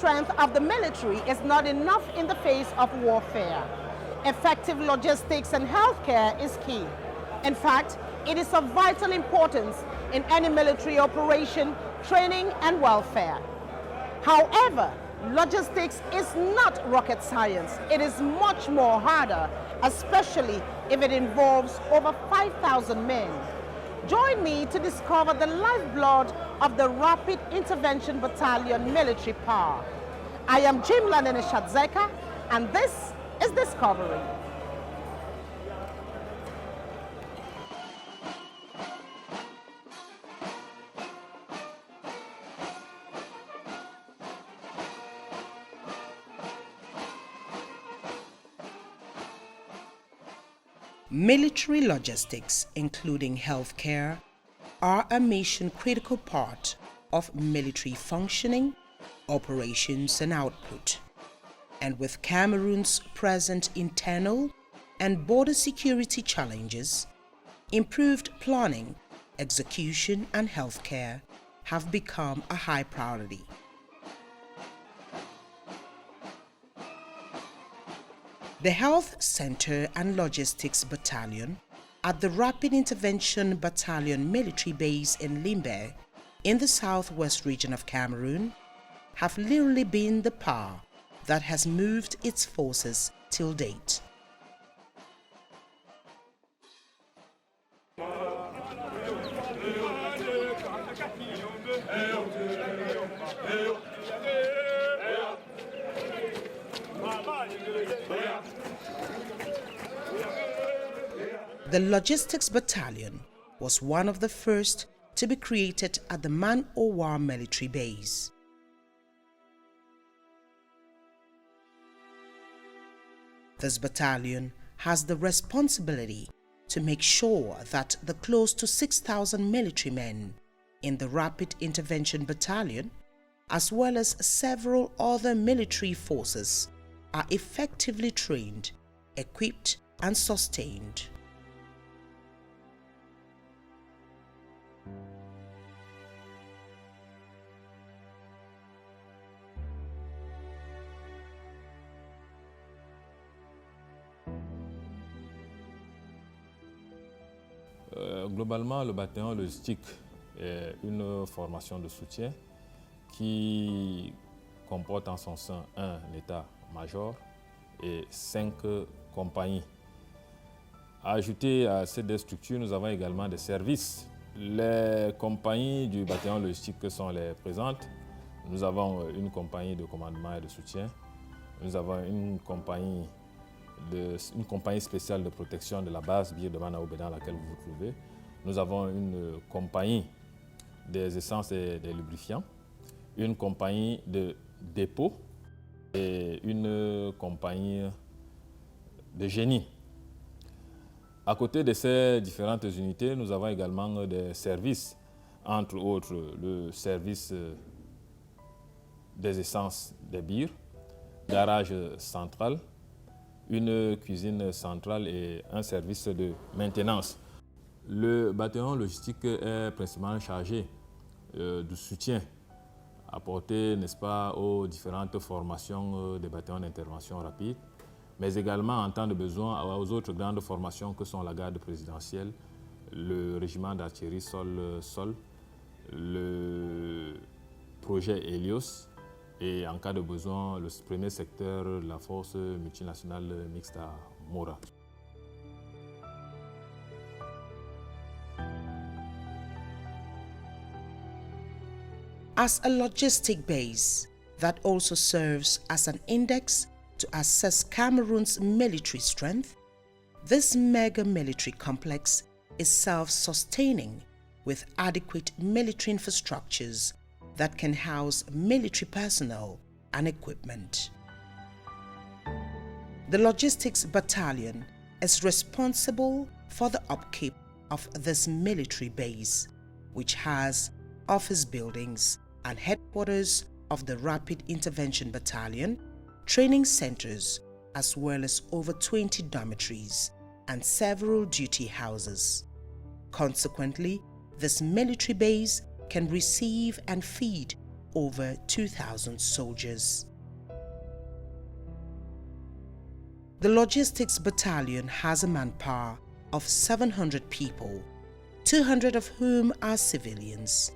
strength of the military is not enough in the face of warfare. Effective logistics and healthcare is key. In fact, it is of vital importance in any military operation, training and welfare. However, logistics is not rocket science. It is much more harder, especially if it involves over 5,000 men. Join me to discover the lifeblood of the Rapid Intervention Battalion military power. I am Jim Lanene Shadzeka, and this is Discovery. Military logistics, including healthcare, are a mission-critical part of military functioning, operations and output. And with Cameroon's present internal and border security challenges, improved planning, execution and healthcare have become a high priority. The Health Center and Logistics Battalion at the Rapid Intervention Battalion military base in Limbe, in the southwest region of Cameroon, have literally been the power that has moved its forces till date. The Logistics Battalion was one of the first to be created at the Man-O-War military base. This battalion has the responsibility to make sure that the close to 6,000 military men in the Rapid Intervention Battalion, as well as several other military forces, are effectively trained, equipped and sustained. Globalement, le bataillon logistique est une formation de soutien qui comporte en son sein un état-major et 5 compagnies. Ajouté à ces deux structures, nous avons également des services. Les compagnies du bataillon logistique sont les présentes. Nous avons une compagnie de commandement et de soutien. Nous avons une compagnie spéciale de protection de la base bière de Manaoubé dans laquelle vous vous trouvez. Nous avons une compagnie des essences et des lubrifiants, une compagnie de dépôt et une compagnie de génie. À côté de ces différentes unités, nous avons également des services, entre autres le service des essences des bières, garage central, une cuisine centrale et un service de maintenance. Le bataillon logistique est principalement chargé du soutien apporté, n'est-ce pas, aux différentes formations des bataillons d'intervention rapide, mais également en temps de besoin aux autres grandes formations que sont la garde présidentielle, le régiment d'artillerie sol-sol, le projet Helios, et en cas de besoin, le premier secteur de la force multinationale mixte à Mora. As a logistic base that also serves as an index to assess Cameroon's military strength, this mega military complex is self-sustaining with adequate military infrastructures that can house military personnel and equipment. The Logistics Battalion is responsible for the upkeep of this military base, which has office buildings and headquarters of the Rapid Intervention Battalion, training centers, as well as over 20 dormitories and several duty houses. Consequently, this military base can receive and feed over 2,000 soldiers. The Logistics Battalion has a manpower of 700 people, 200 of whom are civilians.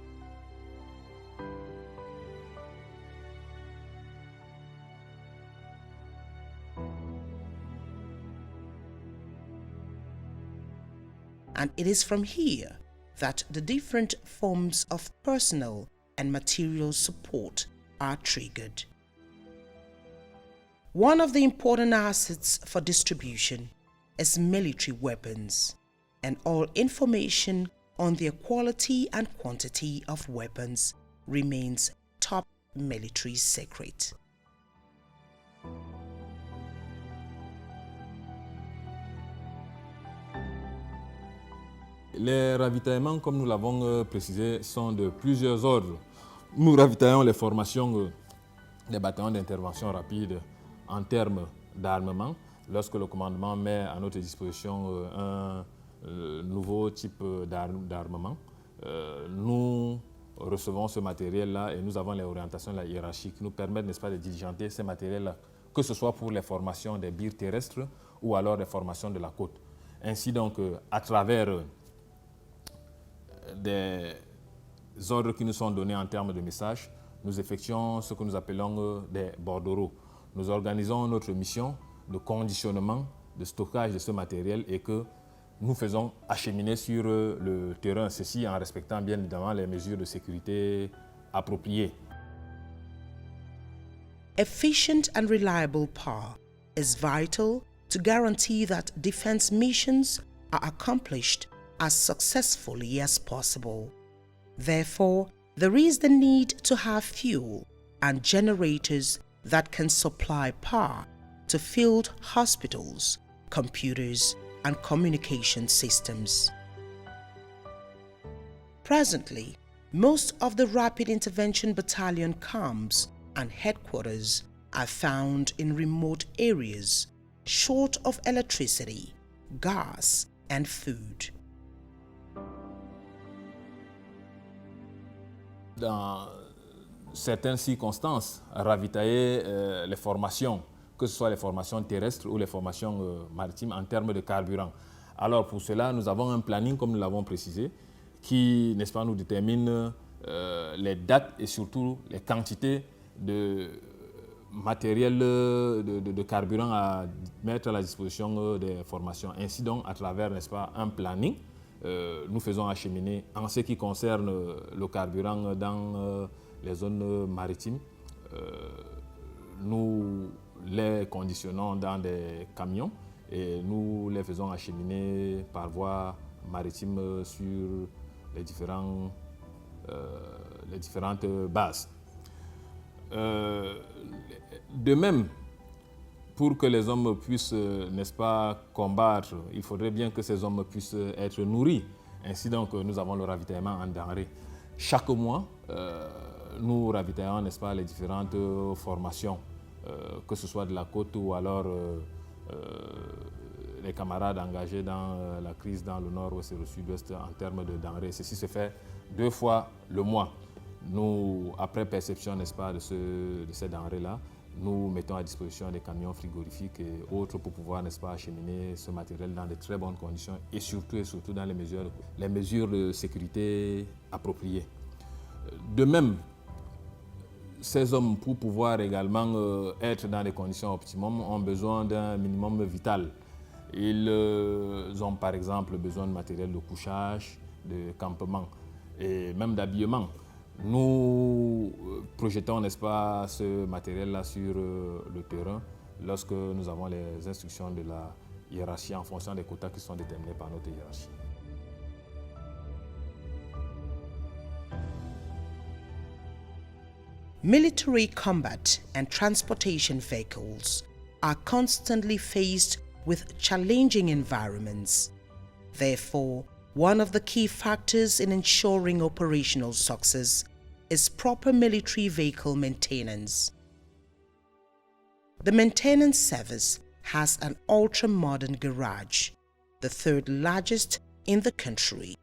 And it is from here that the different forms of personnel and material support are triggered. One of the important assets for distribution is military weapons, and all information on their quality and quantity of weapons remains top military secret. Les ravitaillements, comme nous l'avons précisé, sont de plusieurs ordres. Nous ravitaillons les formations des bataillons d'intervention rapide en termes d'armement. Lorsque le commandement met à notre disposition un nouveau type d'armement, nous recevons ce matériel-là et nous avons les orientations de la hiérarchie qui nous permettent, n'est-ce pas, de diligenter ces matériels-là, que ce soit pour les formations des birs terrestres ou alors les formations de la côte. Ainsi donc, à travers des ordres qui nous sont donnés en termes de messages, nous effectuons ce que nous appelons des bordereaux. Nous organisons notre mission de conditionnement, de stockage de ce matériel et que nous faisons acheminer sur le terrain, ceci en respectant bien évidemment les mesures de sécurité appropriées. Efficient and reliable power is vital to guarantee that defense missions are accomplished as successfully as possible. Therefore, there is the need to have fuel and generators that can supply power to field hospitals, computers, and communication systems. Presently, most of the Rapid Intervention Battalion camps and headquarters are found in remote areas, short of electricity, gas, and food. Dans certaines circonstances, ravitailler les formations, que ce soit les formations terrestres ou les formations maritimes en termes de carburant. Alors pour cela, nous avons un planning, comme nous l'avons précisé, qui, n'est-ce pas, nous détermine les dates et surtout les quantités de matériel de carburant à mettre à la disposition des formations. Ainsi donc, à travers, n'est-ce pas, un planning, nous faisons acheminer en ce qui concerne le carburant dans les zones maritimes. Nous les conditionnons dans des camions et nous les faisons acheminer par voie maritime sur les différentes bases. De même, pour que les hommes puissent, n'est-ce pas, combattre, il faudrait bien que ces hommes puissent être nourris. Ainsi donc, nous avons le ravitaillement en denrées. Chaque mois, nous ravitaillons, n'est-ce pas, les différentes formations, que ce soit de la côte ou alors les camarades engagés dans la crise dans le nord-ouest et le sud-ouest en termes de denrées. Ceci se fait 2 fois le mois. Nous, après perception, n'est-ce pas, de ces denrées-là, nous mettons à disposition des camions frigorifiques et autres pour pouvoir, n'est-ce pas, acheminer ce matériel dans de très bonnes conditions et surtout dans les mesures de sécurité appropriées. De même, ces hommes, pour pouvoir également être dans des conditions optimum, ont besoin d'un minimum vital. Ils ont par exemple besoin de matériel de couchage, de campement et même d'habillement. Nous projetons, n'est-ce pas, ce matériel-là sur le terrain lorsque nous avons les instructions de la hiérarchie en fonction des quotas qui sont déterminés par notre hiérarchie. Military combat and transportation vehicles are constantly faced with challenging environments. Therefore, one of the key factors in ensuring operational success is proper military vehicle maintenance. The maintenance service has an ultra-modern garage, the 3rd largest in the country.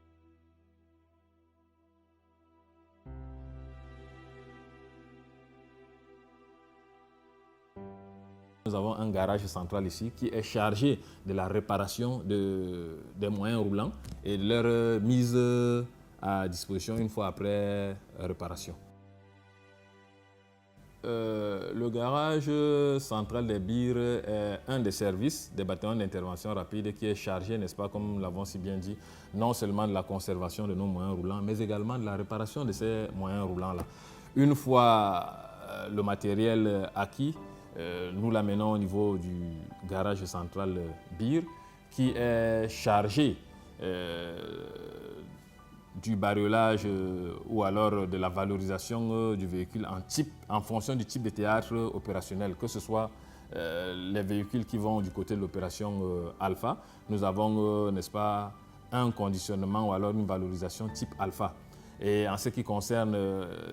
Nous avons un garage central ici qui est chargé de la réparation des moyens roulants et de leur mise à disposition une fois après réparation. Le garage central des Bires est un des services des bataillons d'intervention rapide qui est chargé, n'est-ce pas, comme nous l'avons si bien dit, non seulement de la conservation de nos moyens roulants, mais également de la réparation de ces moyens roulants-là. Une fois le matériel acquis, nous l'amenons au niveau du garage central Bire qui est chargé du bariolage ou alors de la valorisation du véhicule en fonction du type de théâtre opérationnel, que ce soit les véhicules qui vont du côté de l'opération alpha. Nous avons, n'est-ce pas, un conditionnement ou alors une valorisation type alpha. Et en ce qui concerne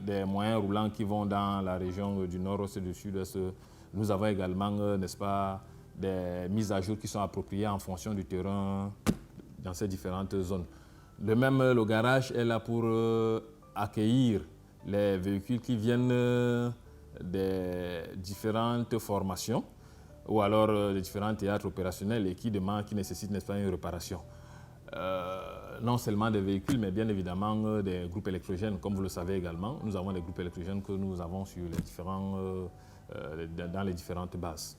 des moyens roulants qui vont dans la région du nord-ouest et du sud-est, nous avons également, n'est-ce pas, des mises à jour qui sont appropriées en fonction du terrain dans ces différentes zones. De même, le garage est là pour accueillir les véhicules qui viennent des différentes formations ou alors des différents théâtres opérationnels et qui nécessitent, n'est-ce pas, une réparation. Non seulement des véhicules, mais bien évidemment des groupes électrogènes, comme vous le savez également. Nous avons des groupes électrogènes que nous avons sur dans les différentes bases.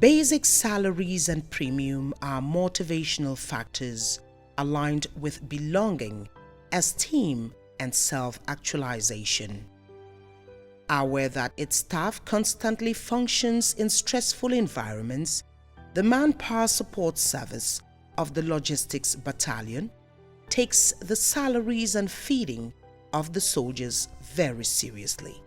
Basic salaries and premium are motivational factors aligned with belonging, esteem, and self-actualization. Aware that its staff constantly functions in stressful environments, the Manpower Support Service of the Logistics Battalion takes the salaries and feeding of the soldiers very seriously.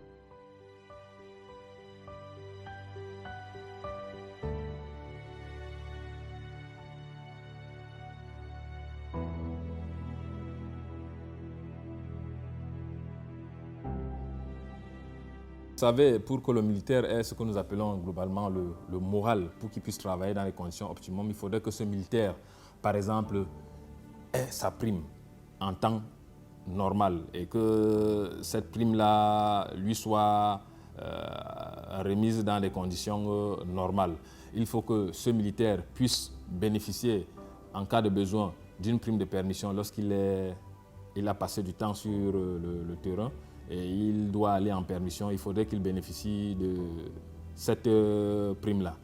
Vous savez, pour que le militaire ait ce que nous appelons globalement le moral, pour qu'il puisse travailler dans les conditions optimum, il faudrait que ce militaire, par exemple, ait sa prime en temps normal et que cette prime-là lui soit remise dans des conditions normales. Il faut que ce militaire puisse bénéficier, en cas de besoin, d'une prime de permission lorsqu'il a passé du temps sur le terrain. Et il doit aller en permission, il faudrait qu'il bénéficie de cette prime-là.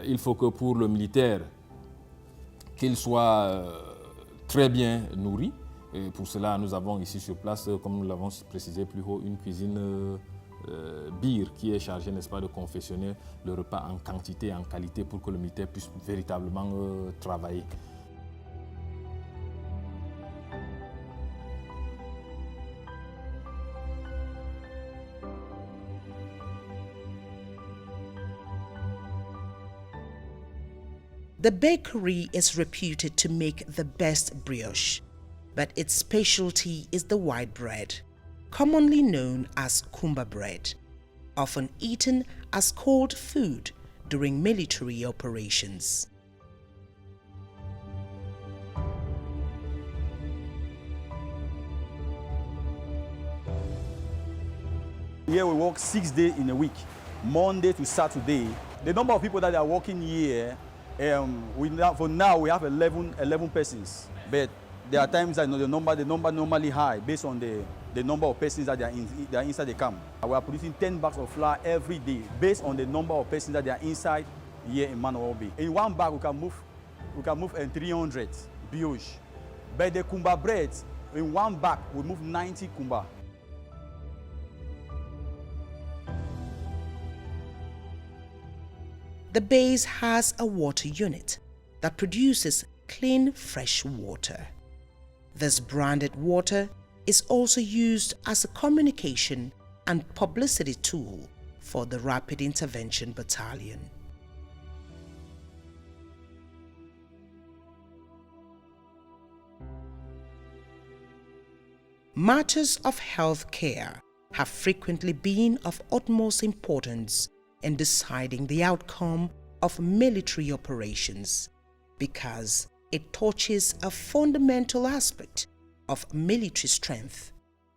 Il faut que pour le militaire, qu'il soit très bien nourri. Et pour cela, nous avons ici sur place, comme nous l'avons précisé plus haut, une cuisine Bire qui est chargée, n'est-ce pas, de confectionner le repas en quantité et en qualité pour que le militaire puisse véritablement travailler. The bakery is reputed to make the best brioche, but its specialty is the white bread, commonly known as kumba bread, often eaten as cold food during military operations. Here we work 6 days in a week, Monday to Saturday. The number of people that are working here, for now we have 11 persons, but there are times that the number normally high based on the number of persons that they are inside the camp. We are producing 10 bags of flour every day based on the number of persons that they are inside here in Manuel Bay. In one bag we can move 300 brioche, but the kumba bread in one bag we move 90 kumba. The base has a water unit that produces clean, fresh water. This branded water is also used as a communication and publicity tool for the Rapid Intervention Battalion. Matters of health care have frequently been of utmost importance in deciding the outcome of military operations because it touches a fundamental aspect of military strength,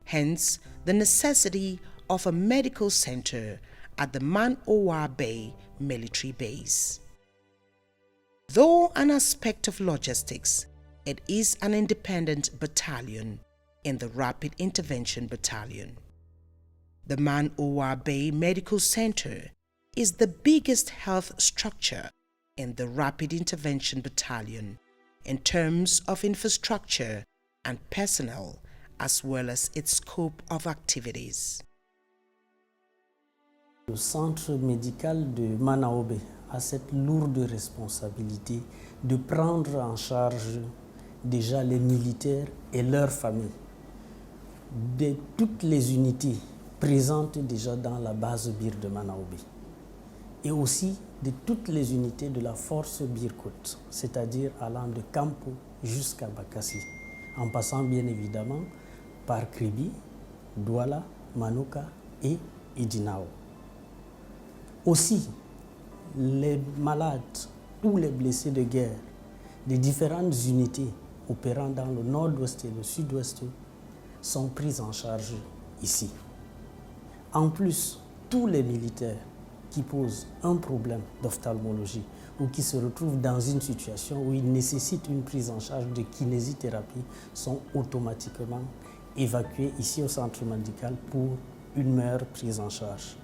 hence the necessity of a medical center at the Man-O-Wa Bay military base. Though an aspect of logistics, it is an independent battalion in the Rapid Intervention Battalion. The Man-O-Wa Bay Medical Center is the biggest health structure in the Rapid Intervention Battalion in terms of infrastructure and personnel, as well as its scope of activities. Le centre médical de Manaobé a cette lourde responsabilité de prendre en charge déjà les militaires et leurs familles, de toutes les unités présentes déjà dans la base BIR de Manaobé, et aussi de toutes les unités de la force BIR-Côte, c'est-à-dire allant de Campo jusqu'à Bakassi, en passant bien évidemment par Kribi, Douala, Manuka et Idinao. Aussi, les malades, tous les blessés de guerre des différentes unités opérant dans le nord-ouest et le sud-ouest sont pris en charge ici. En plus, tous les militaires qui posent un problème d'ophtalmologie ou qui se retrouvent dans une situation où ils nécessitent une prise en charge de kinésithérapie sont automatiquement évacués ici au centre médical pour une meilleure prise en charge.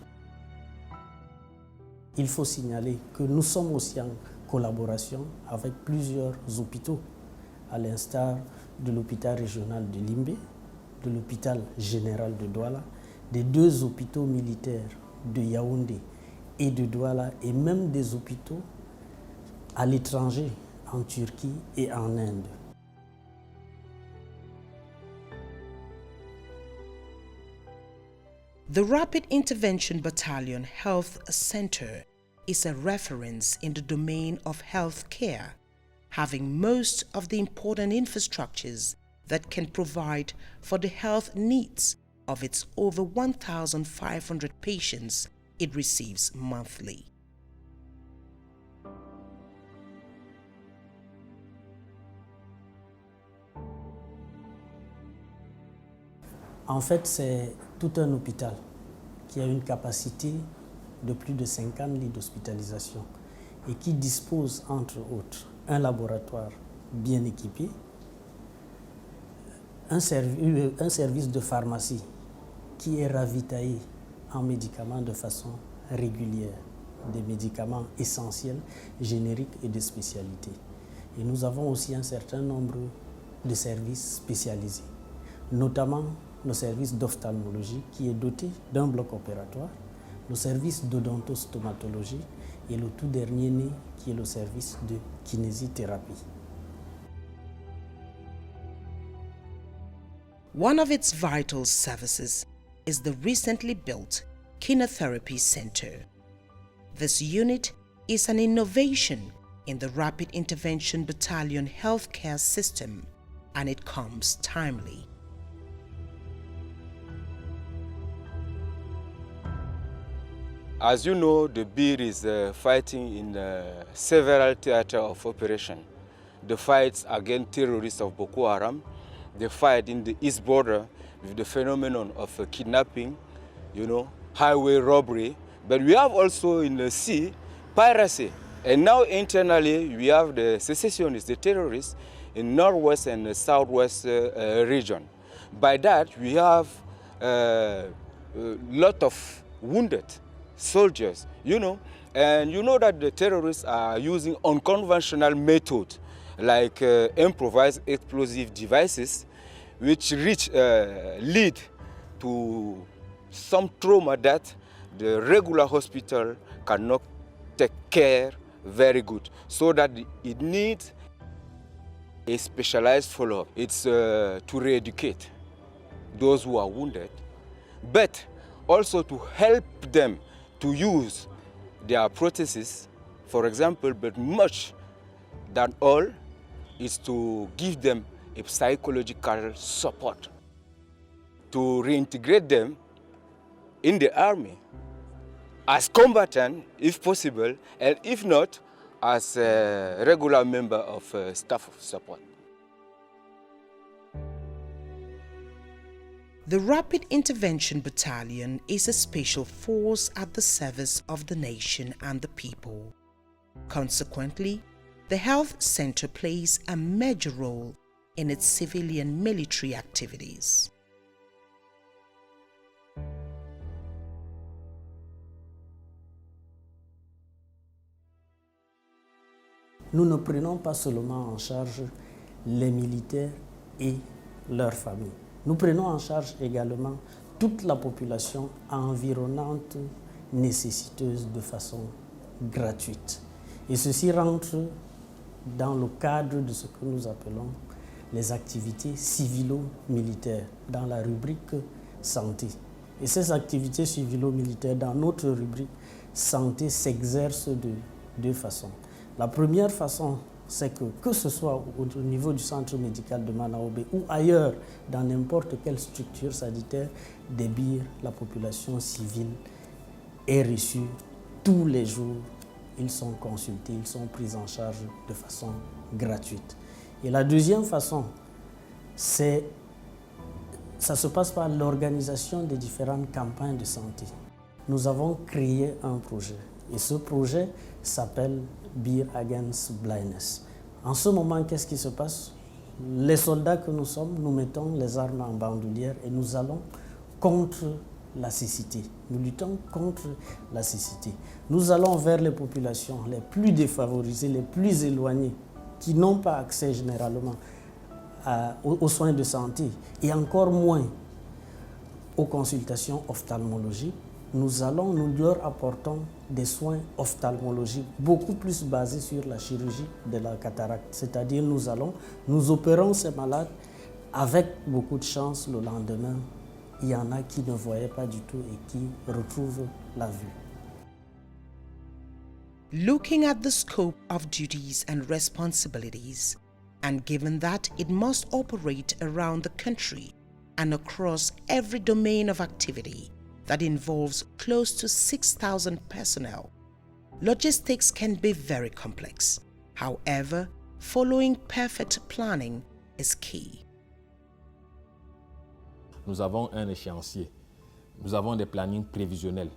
Il faut signaler que nous sommes aussi en collaboration avec plusieurs hôpitaux, à l'instar de l'hôpital régional de Limbé, de l'hôpital général de Douala, des deux hôpitaux militaires de Yaoundé et de Douala, et même des hôpitaux à l'étranger, en Turquie et en Inde. The Rapid Intervention Battalion Health Center is a reference in the domain of health care, having most of the important infrastructures that can provide for the health needs of its over 1,500 patients it receives monthly. En fait, c'est tout un hôpital qui a une capacité de plus de 50 lits d'hospitalisation et qui dispose, entre autres, un laboratoire bien équipé, un service de pharmacie qui est ravitaillé en médicaments de façon régulière, des médicaments essentiels, génériques et de spécialité. Et nous avons aussi un certain nombre de services spécialisés, notamment nos services d'ophtalmologie qui est doté d'un bloc opératoire, le service d'odontostomatologie et le tout dernier né qui est le service de kinésithérapie. One of its vital services is the recently built Kinetherapy Center. This unit is an innovation in the Rapid Intervention Battalion healthcare system, and it comes timely. As you know, the BIR is fighting in several theaters of operation. The fights against terrorists of Boko Haram, the fight in the east border with the phenomenon of kidnapping, highway robbery. But we have also in the sea, piracy. And now internally, we have the secessionists, the terrorists, in northwest and southwest region. By that, we have a lot of wounded soldiers, and you know that the terrorists are using unconventional methods like improvised explosive devices, which lead to some trauma that the regular hospital cannot take care very good, so that it needs a specialized follow-up. It's to re-educate those who are wounded, but also to help them to use their prostheses, for example, but much than all is to give them a psychological support, to reintegrate them in the army as combatant, if possible, and if not, as a regular member of staff of support. The Rapid Intervention Battalion is a special force at the service of the nation and the people. Consequently, the Health Center plays a major role in its civilian military activities. Nous ne prenons pas seulement en charge les militaires et leurs familles. Nous prenons en charge également toute la population environnante nécessiteuse de façon gratuite. Et ceci rentre dans le cadre de ce que nous appelons les activités civilo-militaires dans la rubrique santé. Et ces activités civilo-militaires dans notre rubrique santé s'exercent de deux façons. La première façon, c'est que ce soit au niveau du centre médical de Manaobé ou ailleurs, dans n'importe quelle structure sanitaire, des BIR, la population civile est reçue tous les jours. Ils sont consultés, ils sont pris en charge de façon gratuite. Et la deuxième façon, ça se passe par l'organisation des différentes campagnes de santé. Nous avons créé un projet et ce projet s'appelle Beer Against Blindness. En ce moment, qu'est-ce qui se passe? Les soldats que nous sommes, nous mettons les armes en bandoulière et nous allons contre la cécité. Nous luttons contre la cécité. Nous allons vers les populations les plus défavorisées, les plus éloignées, qui n'ont pas accès généralement aux soins de santé et encore moins aux consultations ophtalmologiques. Nous leur apportons des soins ophtalmologiques beaucoup plus basés sur la chirurgie de la cataracte. C'est-à-dire nous opérons ces malades avec beaucoup de chance le lendemain. Il y en a qui ne voyaient pas du tout et qui retrouvent la vue. Looking at the scope of duties and responsibilities, and given that it must operate around the country and across every domain of activity that involves close to 6,000 personnel, logistics can be very complex. However, following perfect planning is key. Nous avons un échéancier, nous avons des plannings prévisionnels.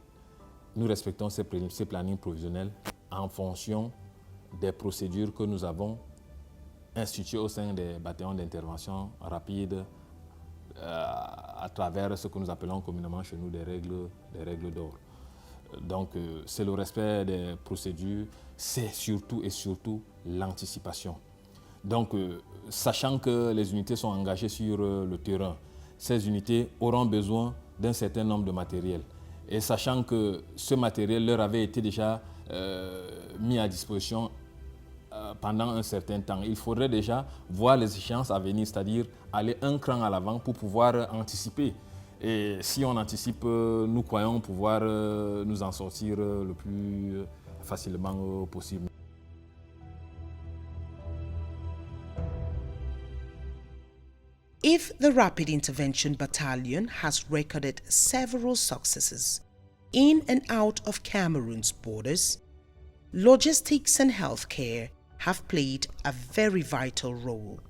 Nous respectons ces plannings prévisionnels en fonction des procédures que nous avons instituées au sein des bataillons d'intervention rapide à travers ce que nous appelons communément chez nous des règles d'or. Donc c'est le respect des procédures, c'est surtout l'anticipation. Donc sachant que les unités sont engagées sur le terrain, ces unités auront besoin d'un certain nombre de matériel. Et sachant que ce matériel leur avait été déjà mis à disposition pendant un certain temps, il faudrait déjà voir les échéances à venir, c'est-à-dire aller un cran à l'avant pour pouvoir anticiper. Et si on anticipe, nous croyons pouvoir nous en sortir le plus facilement possible. If the Rapid Intervention Battalion has recorded several successes in and out of Cameroon's borders, logistics and healthcare have played a very vital role.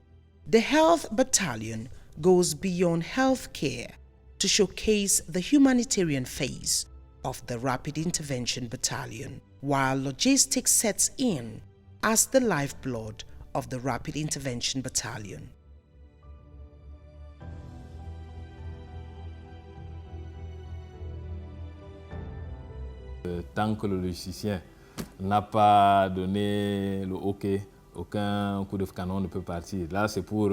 The Health Battalion goes beyond healthcare to showcase the humanitarian phase of the Rapid Intervention Battalion, while logistics sets in as the lifeblood of the Rapid Intervention Battalion. Tant que le logisticien n'a pas donné le OK, aucun coup de canon ne peut partir. Là, c'est pour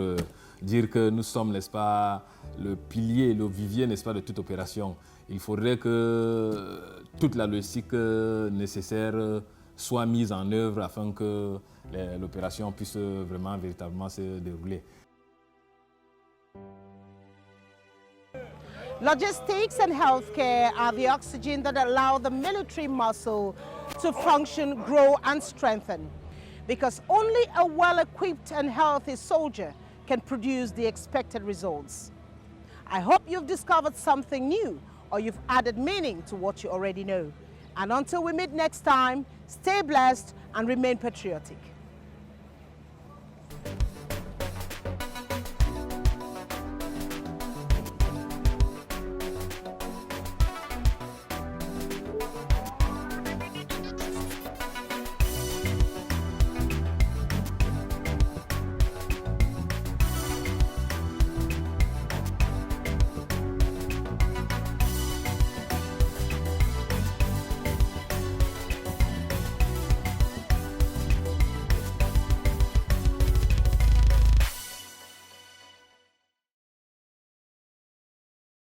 dire que nous sommes, n'est-ce pas, le pilier, le vivier, n'est-ce pas, de toute opération. Il faudrait que toute la logistique nécessaire soit mise en œuvre afin que l'opération puisse vraiment, véritablement se dérouler. Logistics and healthcare are the oxygen that allow the military muscle to function, grow, and strengthen. Because only a well-equipped and healthy soldier can produce the expected results. I hope you've discovered something new or you've added meaning to what you already know. And until we meet next time, stay blessed and remain patriotic.